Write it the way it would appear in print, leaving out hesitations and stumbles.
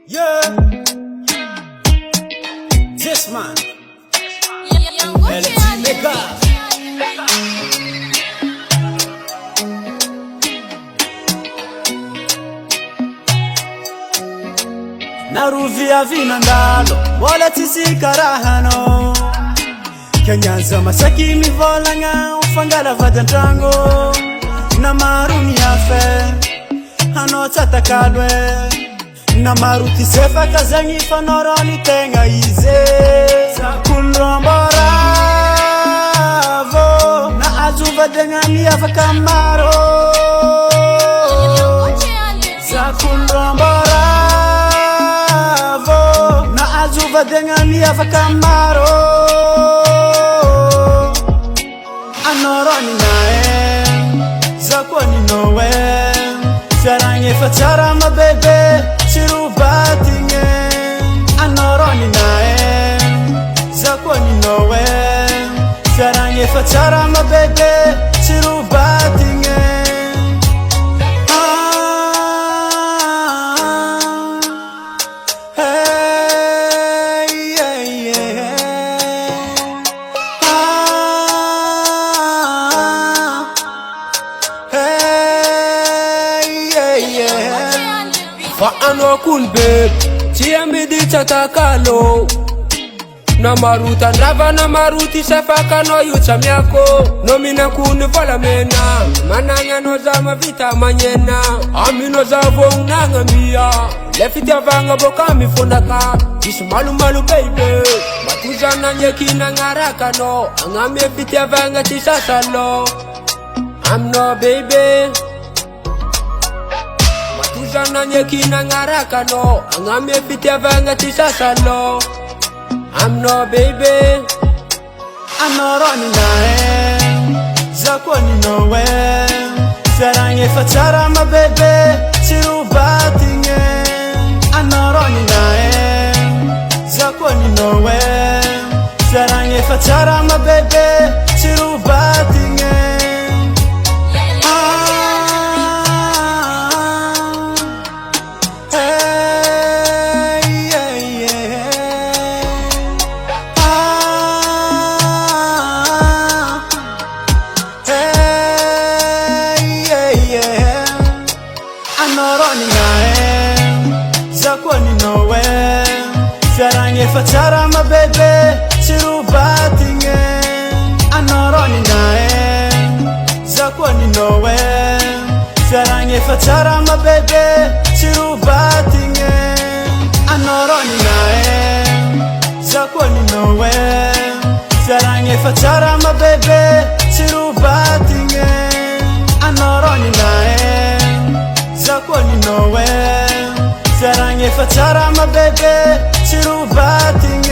Yeah. Jess man. NEGGA. Naruvia vinandalo, wala tisikarahano. Kenyanza masaki mivolanga, ufangala vadantango. Namaruni afe, hano tatakalwe. Namaruti sefa kazangi fanoroni tenga ize. Sakunromboravo, na azuva dengami afakamaro. Sakunromboravo, na azuva dengami afakamaro. Anoroni nae, zakwani nowe. Sarange fatara ma bebe, chiru batinge. Anoroni nae, zakwani nowe. Sarange fatara ma bebe, chiru batinge. Fa ano kun babe, tia midi chatakalo. Na maruta ndrava na maruti safaka no yucha miako. No mina kuni vola mena, mananga no zama vita manyena. Amino za vong nanga mia, lefiti avanga boka mifondaka. Isu malu malu baby, matuza na nyeki na ngaraka no. Angami fiti avanga tisasalo. I'm no baby. Tuzana nyeki na ngaraka no, angame fiti avanga tisasalo. I'm no baby. Anoroni nae, zakwani nowe. Sarange fatara ma bebe, chiru batinge. Anoroni nae, zakwani nowe. Sarange fatara ma bebe, chiru batinge. Anoroni nae, zakwani nowe. Sarange fatara ma bebe, chiru batinge. Anoroni nae, zakwani nowe. Sarange fatara ma bebe, chiru batinge. Anoroni nae, zakwani nowe. Sarange fatara ma bebe, chiru batinge. Anoroni nae, zakwani nowe. Sarange fatara ma bebe, chiru batinge.